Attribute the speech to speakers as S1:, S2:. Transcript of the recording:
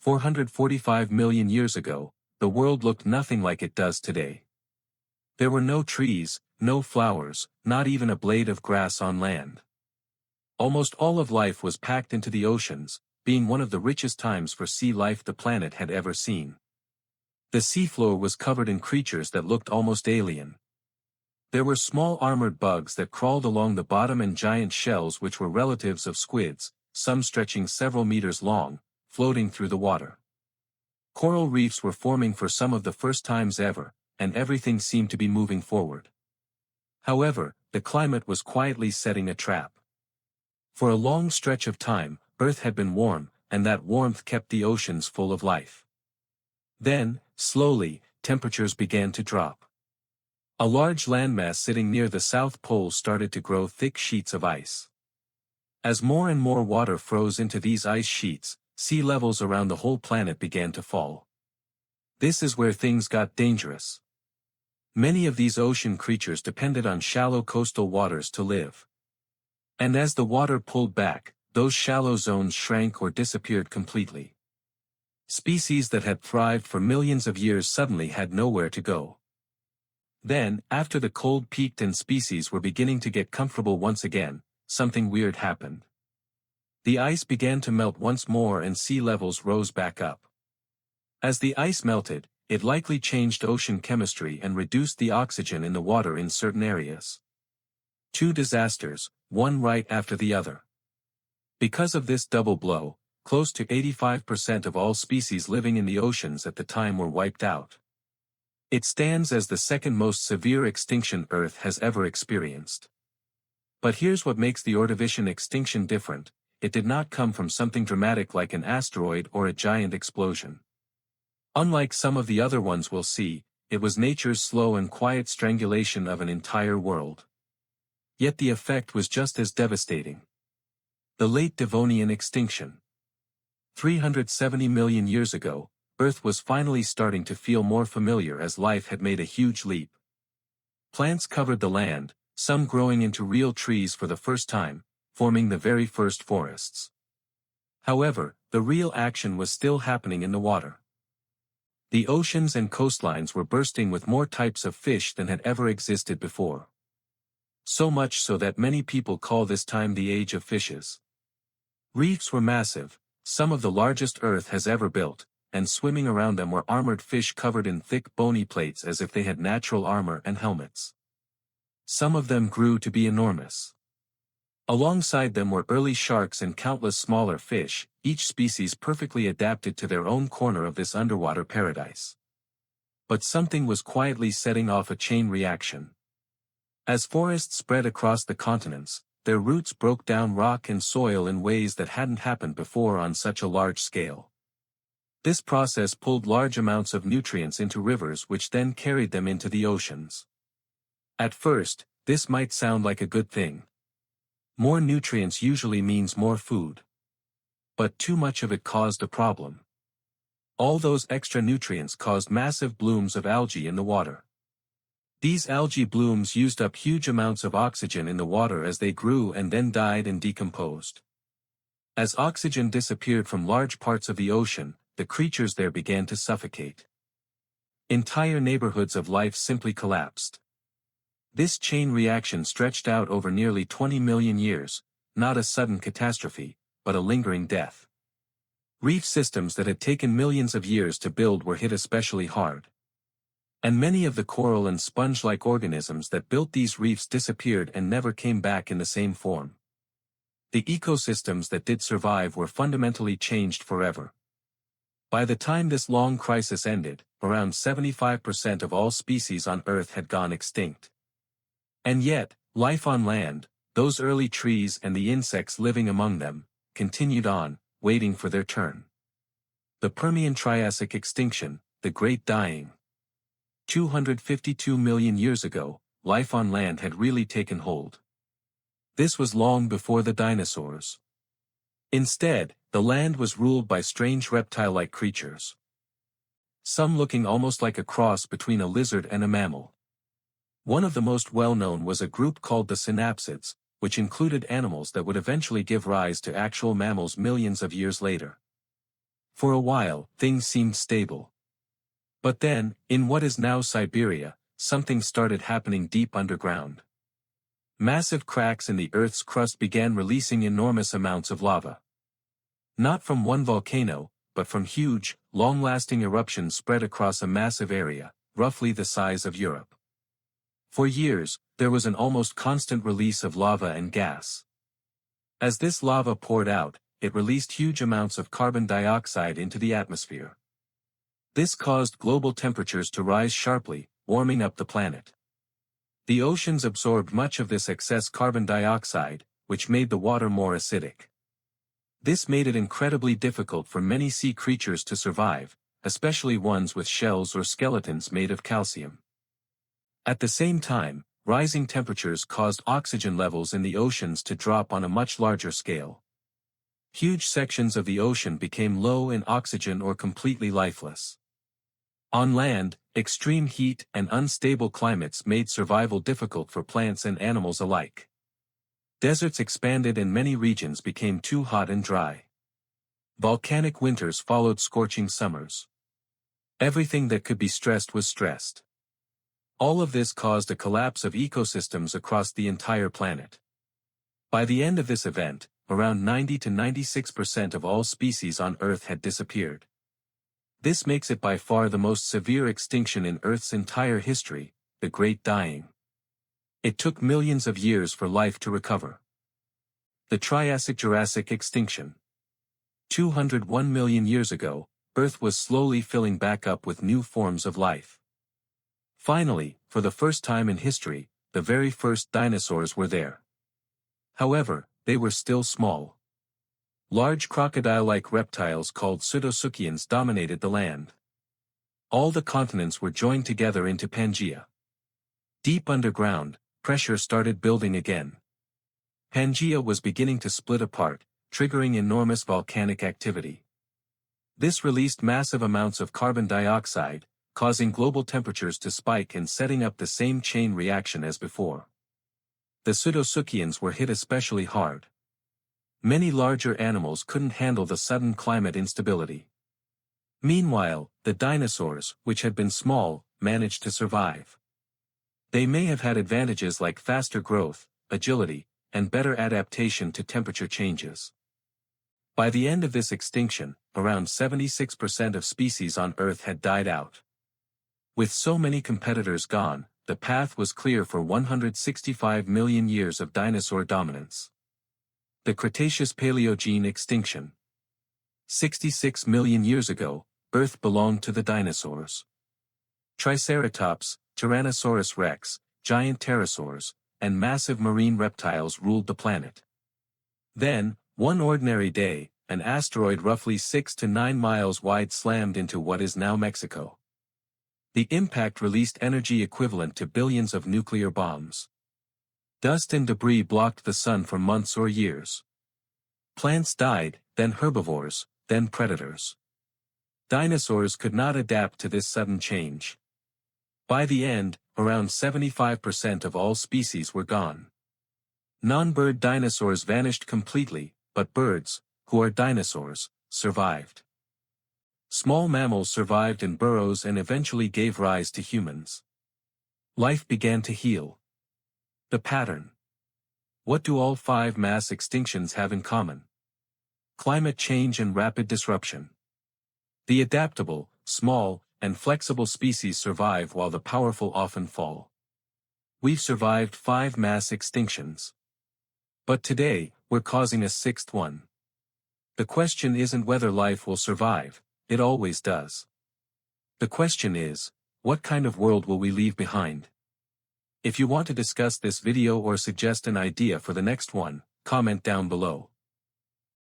S1: 445 million years ago, the world looked nothing like it does today. There were no trees, no flowers, not even a blade of grass on land. Almost all of life was packed into the oceans, being one of the richest times for sea life the planet had ever seen. The seafloor was covered in creatures that looked almost alien. There were small armored bugs that crawled along the bottom and giant shells which were relatives of squids, some stretching several meters long, floating through the water. Coral reefs were forming for some of the first times ever, and everything seemed to be moving forward. However, the climate was quietly setting a trap. For a long stretch of time, Earth had been warm, and that warmth kept the oceans full of life. Then, slowly, temperatures began to drop. A large landmass sitting near the South Pole started to grow thick sheets of ice. As more and more water froze into these ice sheets, sea levels around the whole planet began to fall. This is where things got dangerous. Many of these ocean creatures depended on shallow coastal waters to live. And as the water pulled back, those shallow zones shrank or disappeared completely. Species that had thrived for millions of years suddenly had nowhere to go. Then, after the cold peaked and species were beginning to get comfortable once again, something weird happened. The ice began to melt once more and sea levels rose back up. As the ice melted, it likely changed ocean chemistry and reduced the oxygen in the water in certain areas. Two disasters, one right after the other. Because of this double blow, close to 85% of all species living in the oceans at the time were wiped out. It stands as the second most severe extinction Earth has ever experienced. But here's what makes the Ordovician extinction different: it did not come from something dramatic like an asteroid or a giant explosion. Unlike some of the other ones we'll see, it was nature's slow and quiet strangulation of an entire world. Yet the effect was just as devastating. The Late Devonian Extinction. 370 million years ago, Earth was finally starting to feel more familiar as life had made a huge leap. Plants covered the land, some growing into real trees for the first time, forming the very first forests. However, the real action was still happening in the water. The oceans and coastlines were bursting with more types of fish than had ever existed before. So much so that many people call this time the Age of Fishes. Reefs were massive, some of the largest Earth has ever built, and swimming around them were armored fish covered in thick bony plates as if they had natural armor and helmets. Some of them grew to be enormous. Alongside them were early sharks and countless smaller fish, each species perfectly adapted to their own corner of this underwater paradise. But something was quietly setting off a chain reaction. As forests spread across the continents, their roots broke down rock and soil in ways that hadn't happened before on such a large scale. This process pulled large amounts of nutrients into rivers which then carried them into the oceans. At first, this might sound like a good thing. More nutrients usually means more food. But too much of it caused a problem. All those extra nutrients caused massive blooms of algae in the water. These algae blooms used up huge amounts of oxygen in the water as they grew and then died and decomposed. As oxygen disappeared from large parts of the ocean, the creatures there began to suffocate. Entire neighborhoods of life simply collapsed. This chain reaction stretched out over nearly 20 million years, not a sudden catastrophe, but a lingering death. Reef systems that had taken millions of years to build were hit especially hard. And many of the coral and sponge-like organisms that built these reefs disappeared and never came back in the same form. The ecosystems that did survive were fundamentally changed forever. By the time this long crisis ended, around 75% of all species on Earth had gone extinct. And yet, life on land, those early trees and the insects living among them, continued on, waiting for their turn. The Permian-Triassic extinction, the Great Dying. 252 million years ago, life on land had really taken hold. This was long before the dinosaurs. Instead, the land was ruled by strange reptile-like creatures. Some looking almost like a cross between a lizard and a mammal. One of the most well-known was a group called the synapsids, which included animals that would eventually give rise to actual mammals millions of years later. For a while, things seemed stable. But then, in what is now Siberia, something started happening deep underground. Massive cracks in the Earth's crust began releasing enormous amounts of lava. Not from one volcano, but from huge, long-lasting eruptions spread across a massive area, roughly the size of Europe. For years, there was an almost constant release of lava and gas. As this lava poured out, it released huge amounts of carbon dioxide into the atmosphere. This caused global temperatures to rise sharply, warming up the planet. The oceans absorbed much of this excess carbon dioxide, which made the water more acidic. This made it incredibly difficult for many sea creatures to survive, especially ones with shells or skeletons made of calcium. At the same time, rising temperatures caused oxygen levels in the oceans to drop on a much larger scale. Huge sections of the ocean became low in oxygen or completely lifeless. On land, extreme heat and unstable climates made survival difficult for plants and animals alike. Deserts expanded and many regions became too hot and dry. Volcanic winters followed scorching summers. Everything that could be stressed was stressed. All of this caused a collapse of ecosystems across the entire planet. By the end of this event, around 90 to 96% of all species on Earth had disappeared. This makes it by far the most severe extinction in Earth's entire history, the Great Dying. It took millions of years for life to recover. The Triassic-Jurassic extinction. 201 million years ago, Earth was slowly filling back up with new forms of life. Finally, for the first time in history, the very first dinosaurs were there. However, they were still small. Large crocodile-like reptiles called pseudosuchians dominated the land. All the continents were joined together into Pangaea. Deep underground, pressure started building again. Pangaea was beginning to split apart, triggering enormous volcanic activity. This released massive amounts of carbon dioxide, causing global temperatures to spike and setting up the same chain reaction as before. The pseudosuchians were hit especially hard. Many larger animals couldn't handle the sudden climate instability. Meanwhile, the dinosaurs, which had been small, managed to survive. They may have had advantages like faster growth, agility, and better adaptation to temperature changes. By the end of this extinction, around 76% of species on Earth had died out. With so many competitors gone, the path was clear for 165 million years of dinosaur dominance. The Cretaceous-Paleogene extinction. 66 million years ago, Earth belonged to the dinosaurs. Triceratops, Tyrannosaurus rex, giant pterosaurs, and massive marine reptiles ruled the planet. Then, one ordinary day, an asteroid roughly 6 to 9 miles wide slammed into what is now Mexico. The impact released energy equivalent to billions of nuclear bombs. Dust and debris blocked the sun for months or years. Plants died, then herbivores, then predators. Dinosaurs could not adapt to this sudden change. By the end, around 75% of all species were gone. Non-bird dinosaurs vanished completely, but birds, who are dinosaurs, survived. Small mammals survived in burrows and eventually gave rise to humans. Life began to heal. The pattern. What do all 5 mass extinctions have in common? Climate change and rapid disruption. The adaptable, small, and flexible species survive while the powerful often fall. We've survived 5 mass extinctions. But today, we're causing a 6th one. The question isn't whether life will survive, it always does. The question is, what kind of world will we leave behind? If you want to discuss this video or suggest an idea for the next one, comment down below.